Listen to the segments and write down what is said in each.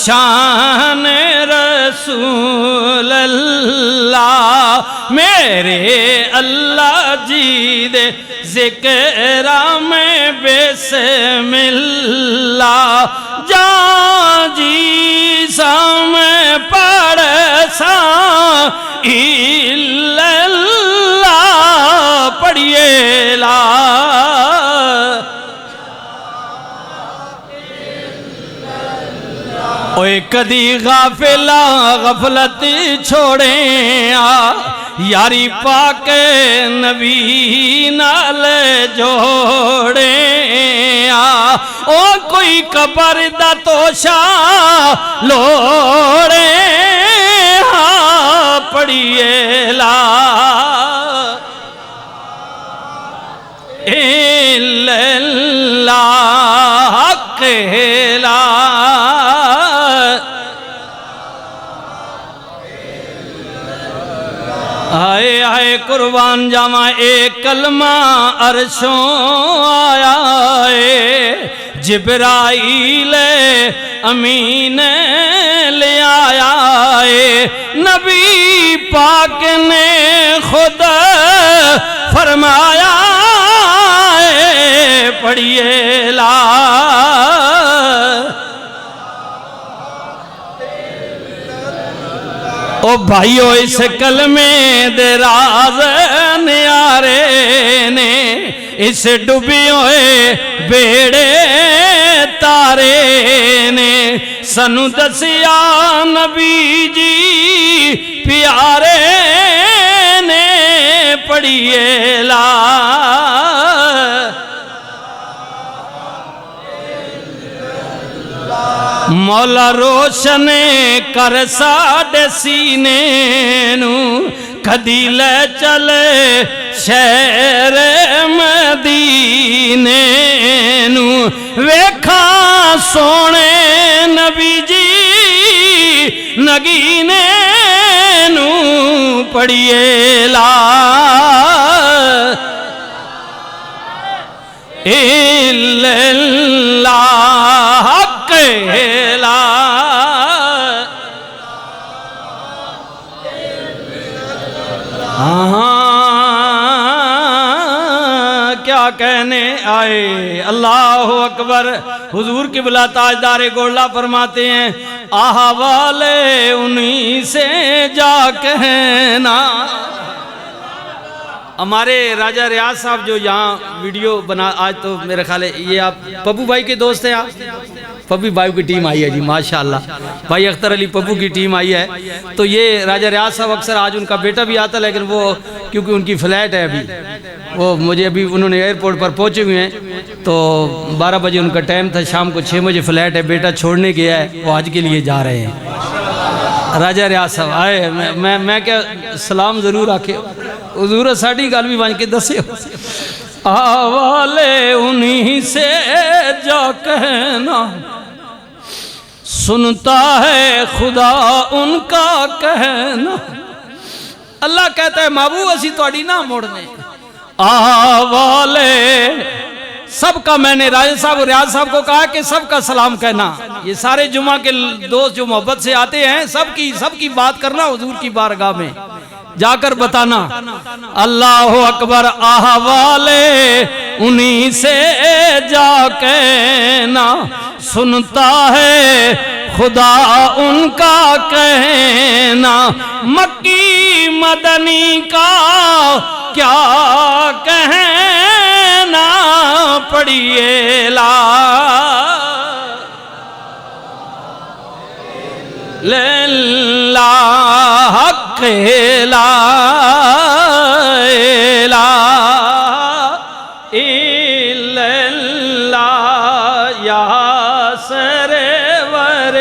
شان رسول اللہ میرے اللہ جی دے ذکر میں بسم اللہ جان جی سامیں پڑھ سا اللہ پڑھئے لا اوے کدی غفلت چھوڑیں یاری پاک نبی نال جوڑیں او کوئی قبر دا توشا لوڑیں پڑھئے لا اللہ حق لا آئے آئے قربان جاواں ایک کلمہ عرشوں آیا ہے جبرائیل امین لے آیا ہے نبی پاک نے خود فرمایا ہے پڑھئے لا او بھائیو اس کلمے دے راز نیارے نے اس ڈوبی ہوئے بیڑے تارے نے سنو دسیا نبی جی پیارے نے پڑھئے لا مولا روشن کر ساڈے سینے نو کدی لے چلے شہر مدینے نو ویکھاں سونے نبی جی نگینے نو پڑھئے لا اللہ حق لا کیا کہنے آئے اللہ اکبر حضور قبلہ تاجدار گولہ فرماتے ہیں احوالے انہی سے جا کہنا ہمارے راجہ ریاض صاحب جو یہاں ویڈیو بنا آج تو میرے خیال ہے یہ آپ پپو بھائی کے دوست ہیں آپ پپو بھائی کی ٹیم آئی ہے جی ماشاءاللہ بھائی اختر علی پپو کی ٹیم آئی ہے تو یہ راجہ ریاض صاحب اکثر آج ان کا بیٹا بھی آتا لیکن وہ کیونکہ ان کی فلائٹ ہے ابھی وہ مجھے ابھی انہوں نے ایئرپورٹ پر پہنچے ہوئے ہیں تو 12 بجے ان کا ٹائم تھا شام کو 6 بجے فلائٹ ہے بیٹا چھوڑنے گیا ہے وہ حج کے لیے جا رہے ہیں راجہ ریاض صاحب آئے میں کیا سلام ضرور آکے حضور ساڑھی گال بھی بانج کے دسے آوالے انہی سے جا کہنا سنتا ہے خدا ان کا کہنا اللہ کہتا ہے محبوب اسی توڑی نہ موڑنے آوالے سب کا میں نے راجہ صاحب اور ریاض صاحب کو کہا کہ سب کا سلام کہنا یہ سارے جمعہ کے دوست جو محبت سے آتے ہیں سب کی بات کرنا حضور کی بارگاہ میں جا کر بتانا اللہ اکبر احوالے انہی سے جا کہنا سنتا ہے خدا ان کا کہنا مکی مدنی کا کیا کہنا پڑھئے لا حق لا الہ الا اللہ یا سرور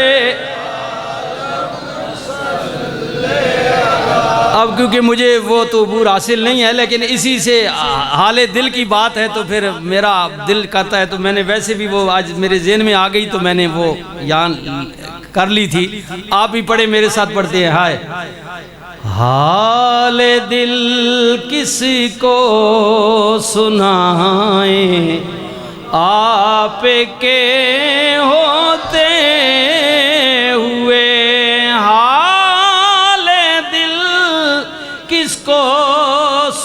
اب کیونکہ مجھے وہ تو عبور حاصل نہیں ہے لیکن اسی سے حال دل کی بات ہے تو پھر میرا دل کرتا ہے تو میں نے ویسے بھی وہ آج میرے ذہن میں آ گئی تو میں نے وہ یہاں کر لی تھی آپ بھی پڑھے میرے ساتھ پڑھتے ہیں ہائے حال دل کسی کو سنائیں آپ کے ہوتے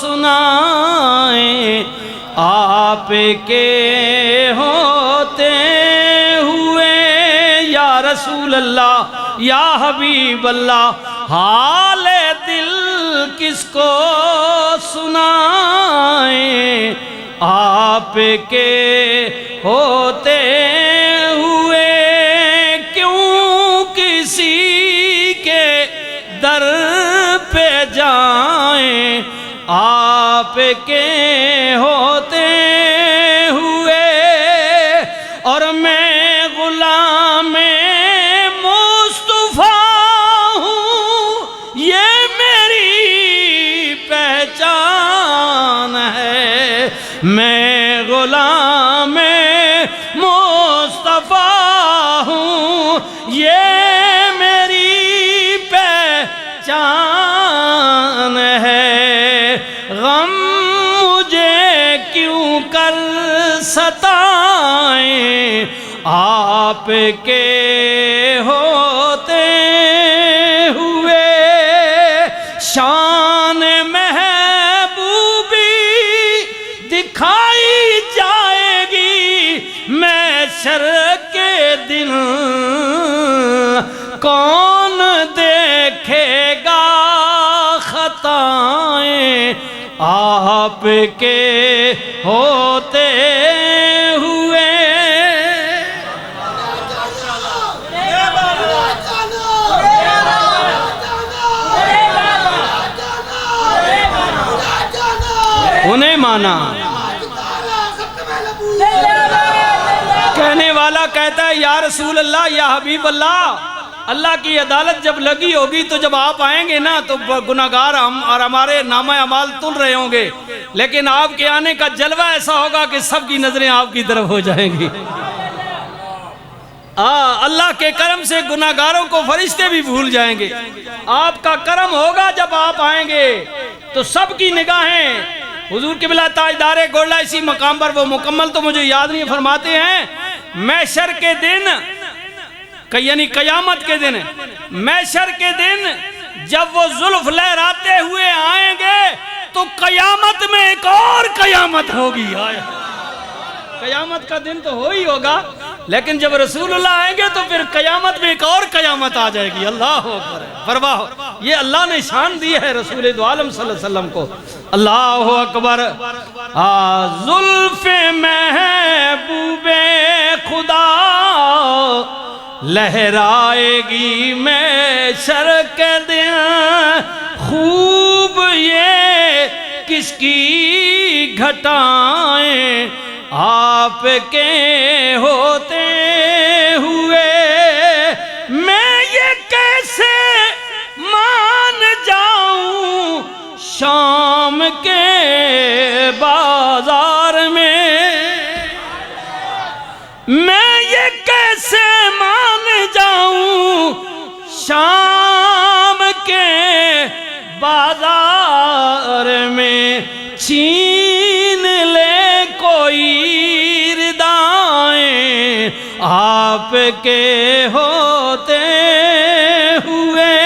سنائیں آپ کے ہوتے ہوئے یا رسول اللہ یا حبیب اللہ حال دل کس کو سنائیں آپ کے ہوتے ہوئے کیوں کسی کے در پہ جائیں آپ کے ہوتے ہوئے اور میں غلام مصطفیٰ ہوں یہ میری پہچان ہے میں غلام مصطفیٰ ہوں یہ میری پہچان ہے غم مجھے کیوں کر ستائیں آپ کے ہوتے ہوئے شان محبوبی دکھائی جائے گی محشر کے دن کون دیکھے گا خطائیں آپ کے ہوتے ہوئے انہیں مانا کہنے والا کہتا ہے یا رسول اللہ یا حبیب اللہ اللہ کی عدالت جب لگی ہوگی تو جب آپ آئیں گے نا تو گناہگار ہم اور ہمارے نامہ اعمال تل رہے ہوں گے لیکن آپ کے آنے کا جلوہ ایسا ہوگا کہ سب کی نظریں آپ کی طرف ہو جائیں گی اللہ کے کرم سے گناہگاروں کو فرشتے بھی بھول جائیں گے آپ کا کرم ہوگا جب آپ آئیں گے تو سب کی نگاہیں حضور قبلہ تاجدار گولڈا اسی مقام پر وہ مکمل تو مجھے یاد نہیں فرماتے ہیں محشر کے دن یعنی قیامت کے دن محشر کے دن جب وہ زلف لہراتے ہوئے آئیں گے تو قیامت میں ایک اور قیامت ہوگی قیامت کا دن تو ہو ہی ہوگا لیکن جب رسول اللہ آئیں گے تو پھر قیامت میں ایک اور قیامت آ جائے گی اللہ اکبر پرواہ یہ اللہ نے شان دی ہے رسول دو عالم صلی اللہ علیہ وسلم کو اللہ اکبر زلف محبوب خدا لہرائے گی محشر کے دن خوب یہ کس کی گھٹائیں آپ کے ہوتے ہوئے میں یہ کیسے مان جاؤں شام کے بازار میں یہ کیسے مان جاؤں شام کے بازار میں چھین لے کوئی ردائیں آپ کے ہوتے ہوئے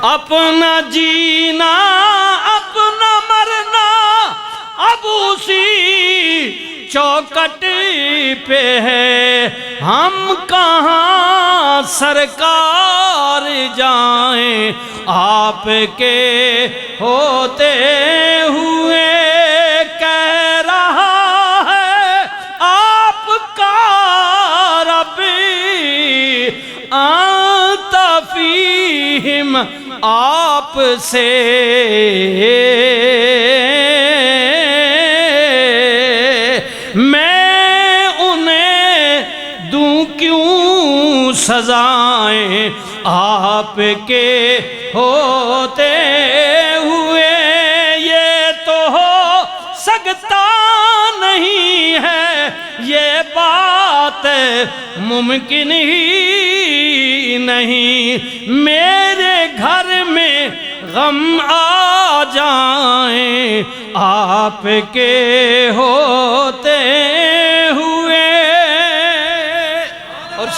اپنا جینا اپنا مرنا اب اسی چوکٹ پہ ہے ہم کہاں سرکار جائیں آپ کے ہوتے ہوئے کہہ رہا ہے آپ کا رب انت فیہم آپ سے میں انہیں دوں کیوں سزائیں آپ کے ہوتے ہوئے یہ تو ہو سکتا نہیں ہے یہ بات ممکن ہی نہیں میرے گھر میں غم آ جائیں آپ کے ہوتے ہوئے اور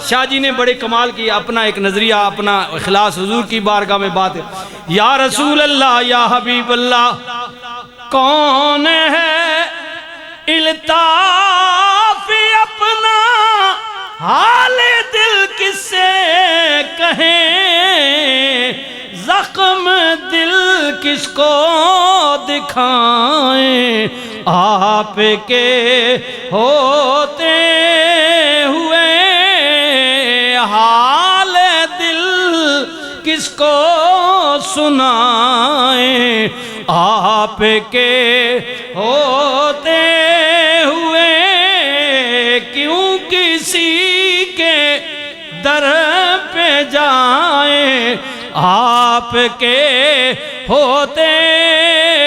شاہ جی نے بڑے کمال کی اپنا ایک نظریہ اپنا اخلاص حضور کی بارگاہ میں بات ہے یا رسول اللہ یا حبیب اللہ کون ہے الطاف اپنا حال دل کس سے کہیں زخم دل کس کو دکھائیں آپ کے ہوتے ہوئے حال دل کس کو سنائیں آپ کے ہوتے ہوئے کیوں کسی کے در پہ جائیں آپ کے ہوتے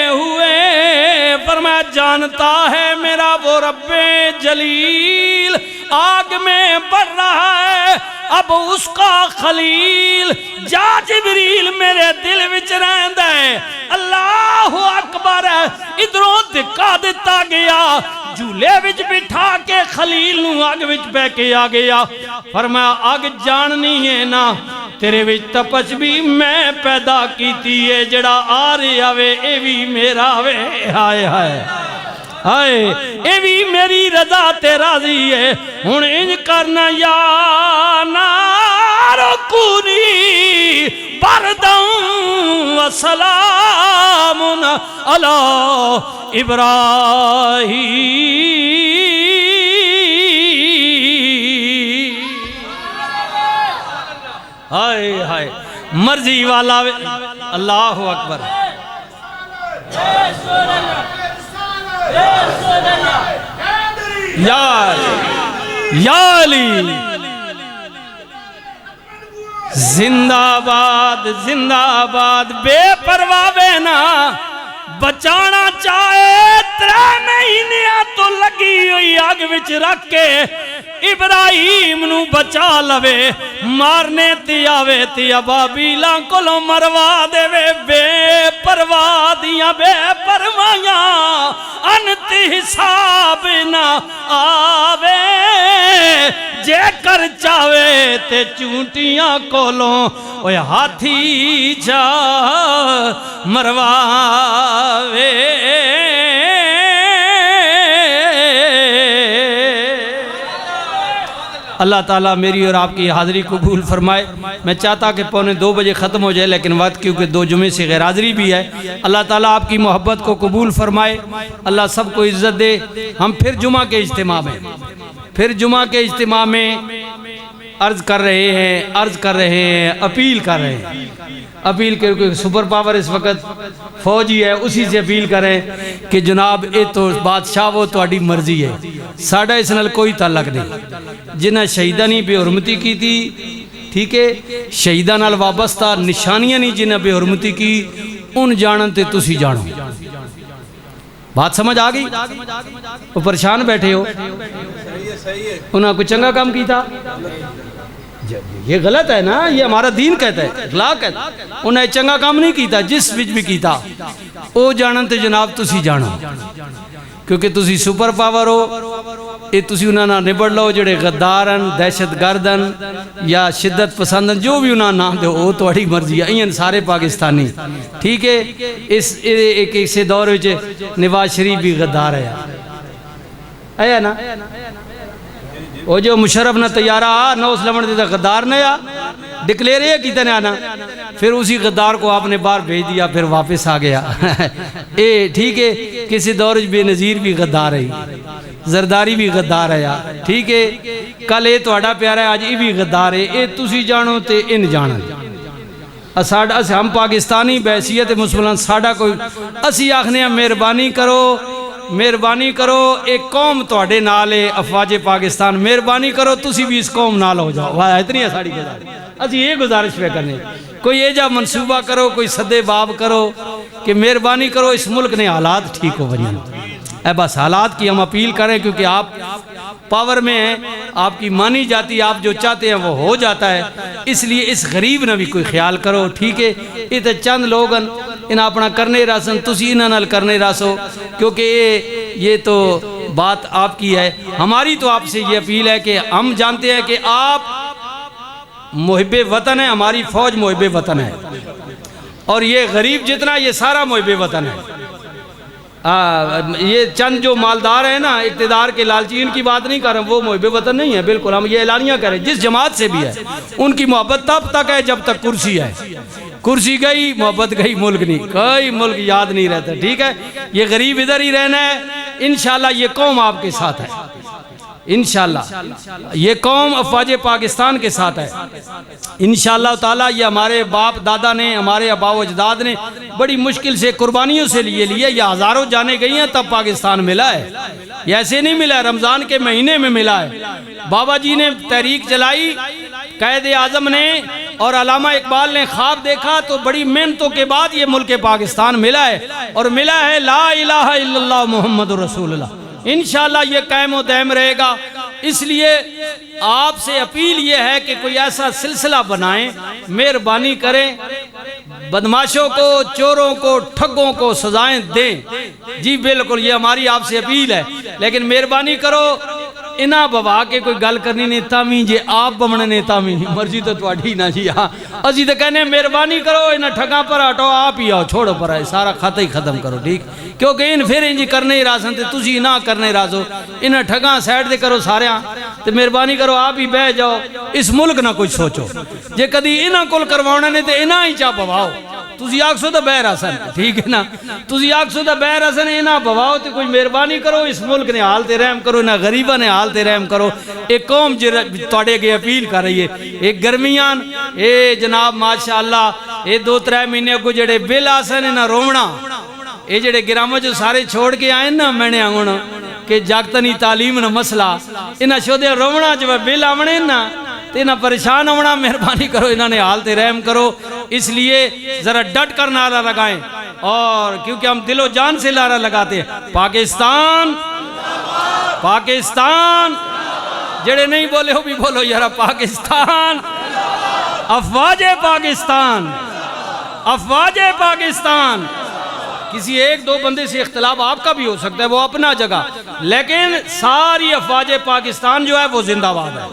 ہوئے فرمایا جانتا ہے میرا وہ رب جلیل آگ میں بڑھ رہا ہے اب اس کا خلیل جا جبریل میرے دل وچ رہندا ہے اللہ اکبر ادھروں دھکا دیتا گیا جھولے وچ بٹھا کے خلیل نو آگ وچ بہ کے آ گیا فرمایا آگ جاننی ہے نا تیرے وچ تپش بھی میں پیدا کیتی ہے جڑا آ رہا وے اے بھی میرا وے ہائے ہائے ہائے اے بھی میری رضا تے راضی ہے ہن انج کرنا یا نار کونی برداً و سلام علی ابراہیم ہائے ہائے مرضی والا اللہ اکبر یا علی زندہ آباد زندہ آباد بے پرواہ نا بچانا چاہے 3 مہینے تو لگی ہوئی آگ وچ رکھ کے ابراہیم نو بچا لوے مارنے تی آوے تی ابابیلاں کولوں مروا دے وے بے پرواہ دیاں بے پروایاں انت حساب نہ آوے جے کر چاہے تے چونٹیاں کولوں اوے ہاتھی جا مرواوے اللہ تعالیٰ میری اور آپ کی حاضری قبول فرمائے میں چاہتا کہ 1:45 بجے ختم ہو جائے لیکن وقت کیونکہ 2 جمعے سے غیر حاضری بھی ہے اللہ تعالیٰ آپ کی محبت کو قبول فرمائے اللہ سب کو عزت دے ہم پھر جمعہ کے اجتماع میں عرض کر رہے ہیں اپیل کر رہے ہیں اپیل کے سپر پاور اس وقت فوجی ہے اسی سے اپیل کریں کہ جناب اے تو بادشاہ وہ تہاڈی مرضی ہے ساڈا اس نال کوئی تعلق نہیں جنہیں شہیدہ نہیں بے حرمتی کی تھی ٹھیک ہے شہیدہ نال وابستہ نشانیاں نہیں جنہیں بے حرمتی کی ان جانن تے تسی جانو بات سمجھ آ گئی وہ پریشان بیٹھے ہو انہاں کوئی چنگا کام کی تھا یہ غلط ہے نا یہ ہمارا دین کہتا ہے اخلاق کہتا ہے انہیں چنگا کام نہیں کیتا جس وچ بھی کیتا او جانن تے جناب تسی جانو کیونکہ تسی سپر پاور ہو یہ تسی انہاں نہ نبڑ لو جڑے غدارن دہشت گردن یا شدت پسندن جو بھی انہاں نام دے وہ تہاڈی مرضی ہے این سارے پاکستانی ٹھیک ہے اس ایک سے دور وچ نواز شریف بھی غدار ہے آیا نا وہ جو مشرف نہ تیارہ نہ اس لمن دیتا غدار نے یا ڈکلیئر یہ کیتا نے آنا پھر اسی غدار کو آپ نے باہر بھیج دیا پھر واپس آ گیا اے ٹھیک ہے کسی دور بے نظیر بھی غدار ہے زرداری بھی غدار ہے ٹھیک ہے کل اے تہاڈا پیارا ہے آج یہ بھی غدار ہے اے تسی جانو تے ان جانن ہم پاکستانی بحیثیت مسلمان ساڈا کوئی اسی آخنے مہربانی کرو ایک قوم تواڈے نال ہے افواج پاکستان مہربانی کرو تسی بھی اس قوم نال ہو جاؤ واہ اتنی ہے ساڑی گزارش اسی یہ گزارش پہ کرنے کوئی یہ جا منصوبہ کرو کوئی صدے باب کرو کہ مہربانی کرو اس ملک نے حالات ٹھیک ہو بنیاں اے بس حالات کی ہم اپیل کریں کیونکہ آپ پاور میں ہیں آپ کی مانی جاتی آپ جو چاہتے ہیں وہ ہو جاتا ہے اس لیے اس غریب نہ بھی کوئی خیال کرو ٹھیک ہے یہ تو چند لوگ انہیں اپنا کرنے راسن تسی انہاں نال کرنے راسو کیونکہ یہ تو بات آپ کی ہے ہماری تو آپ سے یہ اپیل ہے کہ ہم جانتے ہیں کہ آپ محب وطن ہیں ہماری فوج محب وطن ہے اور یہ غریب جتنا یہ سارا محب وطن ہے. یہ چند جو مالدار ہیں نا اقتدار کے لالچی، ان کی بات نہیں کر رہے ہیں، وہ محب وطن نہیں ہے بالکل. ہم یہ اعلانیہ کر رہے ہیں جس جماعت سے بھی ہے ان کی محبت تب تک ہے جب تک کرسی ہے. کرسی گئی محبت گئی، ملک نہیں، کوئی ملک یاد نہیں رہتا. ٹھیک ہے، یہ غریب ادھر ہی رہنا ہے. انشاءاللہ یہ قوم آپ کے ساتھ ہے، انشاءاللہ یہ قوم افواج پاکستان کے ساتھ ہے انشاءاللہ تعالی. یہ ہمارے باپ دادا نے، ہمارے آبا و اجداد نے بڑی مشکل سے قربانیوں سے لیے یہ ہزاروں جانے گئی ہیں تب پاکستان ملا ہے. یہ ایسے نہیں ملا ہے، رمضان کے مہینے میں ملا ہے. بابا جی نے تحریک چلائی، قائد اعظم نے اور علامہ اقبال نے خواب دیکھا تو بڑی محنتوں کے بعد یہ ملک پاکستان ملا ہے، اور ملا ہے لا الہ الا اللہ محمد رسول اللہ. انشاءاللہ یہ قائم و دائم رہے گا. اس لیے آپ سے اپیل یہ ہے کہ کوئی ایسا سلسلہ بنائیں، مہربانی کریں، بدماشوں کو، چوروں کو، ٹھگوں کو سزائیں دیں. جی بالکل یہ ہماری آپ سے اپیل ہے. لیکن مہربانی کرو انہاں بوا کے کوئی گل کرنی نہیں تامی جی آپ بمنے نہیں تامی مرضی تو تواڈی نہ جی. ہاں اسی تو کہنے مہربانی کرو انہاں ٹھگاں پر ہٹو، آپ ہی آؤ، چھوڑو پر ہے سارا خطہ ہی ختم کرو. ٹھیک، کیونکہ ان پھر انجی کرنے ہی راسن تے تسی نہ کرنے رازو. انہاں ٹھگاں سائڈ دے کرو سارے ہاں تے مہربانی کرو آپ ہی بہ جاؤ. اس ملک نہ کچھ سوچو، جے کدی انہاں کول کروانے نے تے انہاں ہی چا بواؤ. تسی آکسو تو بہر حسن، ٹھیک ہے نا، تسی آکسو تو بہر حسن انہاں بواؤ تے کوئی مہربانی کرو. اس ملک نے حال تے رحم کرو، انہاں غریبہ نے حال تے رحم کرو. ایک قوم توڑے کے اپیل کر رہی ہے. ایک گرمیان اے جناب ماشاءاللہ اے 2-3 مہینے کو جڑے بل آسن انہاں رومنا، اے جڑے گرامہ جو سارے چھوڑ کے آئیں نا میں نے آنگونا کہ جاگتنی تعلیم نہ مسئلہ انہاں شودے رومنا جو بل آمنے نا تے انہاں پریشان ہونا. مہربانی کرو انہاں نے حال تے رحم کرو. اس لیے ذرا ڈٹ کر نعرہ لگائیں، اور کیونکہ ہم دل و جان سے نعرہ لگاتے ہیں پاکستان پاکستان. جڑے نہیں بولے ہو بھی بولو یارا پاکستان. افواج پاکستان افواج پاکستان. کسی ایک دو بندے سے اختلاف آپ کا بھی ہو سکتا ہے، وہ اپنا جگہ، لیکن ساری افواج پاکستان جو ہے وہ زندہ باد ہے.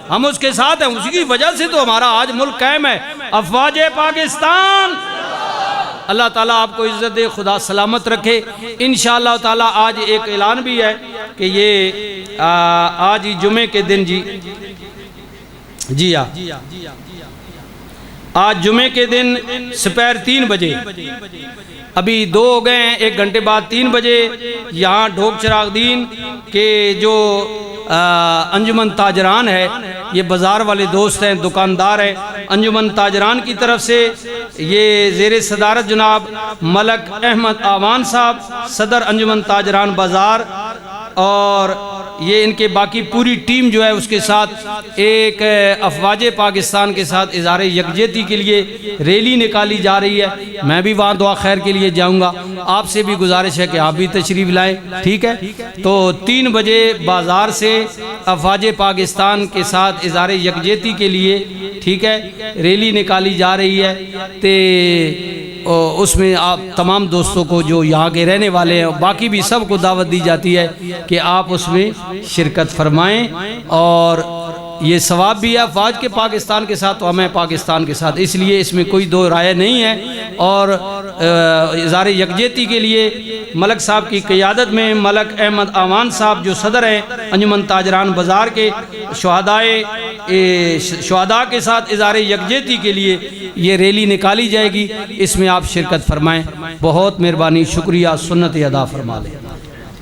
ہم اس کے ساتھ ہیں، اسی کی وجہ سے تو ہمارا آج ملک قائم ہے. افواج پاکستان. اللہ تعالیٰ آپ کو عزت دے، خدا سلامت رکھے. انشاءاللہ تعالیٰ آج ایک اعلان بھی ہے کہ یہ آج ہی جمعے کے دن جی آج جمعے کے دن سپہر 3 بجے، ابھی 2 ہو گئے ہیں، 1 گھنٹے بعد 3 بجے یہاں ڈھوک چراغ دین کے جو انجمن تاجران ہے، یہ بازار والے دوست ہیں، دکاندار ہیں، انجمن تاجران کی طرف سے یہ زیر صدارت جناب ملک احمد آوان صاحب صدر انجمن تاجران بازار، اور یہ ان کے باقی پوری ٹیم جو ہے اس کے ساتھ ایک افواج پاکستان کے ساتھ اظہار یکجہتی کے لیے ریلی نکالی جا رہی ہے. میں بھی وہاں دعا خیر کے لیے جاؤں گا. آپ سے بھی گزارش ہے کہ آپ بھی تشریف لائیں. ٹھیک ہے، تو 3 بجے بازار سے افواج پاکستان کے ساتھ اظہار یکجہتی کے لیے ٹھیک ہے ریلی نکالی جا رہی ہے. اس میں آپ تمام دوستوں کو جو یہاں کے رہنے والے ہیں باقی بھی سب کو دعوت دی جاتی ہے کہ آپ اس میں شرکت فرمائیں. اور یہ ثواب بھی ہے افواج کے پاکستان کے ساتھ تو ہمیں پاکستان کے ساتھ، اس لیے اس میں کوئی دو رائے نہیں ہے. اور اظہار یکجہتی کے لیے ملک صاحب کی قیادت میں ملک احمد آوان صاحب جو صدر ہیں انجمن تاجران بازار کے، شہداء کے ساتھ اظہار یکجہتی کے لیے یہ ریلی نکالی جائے گی. اس میں آپ شرکت فرمائیں. بہت مہربانی، شکریہ. سنت ادا فرما لیں.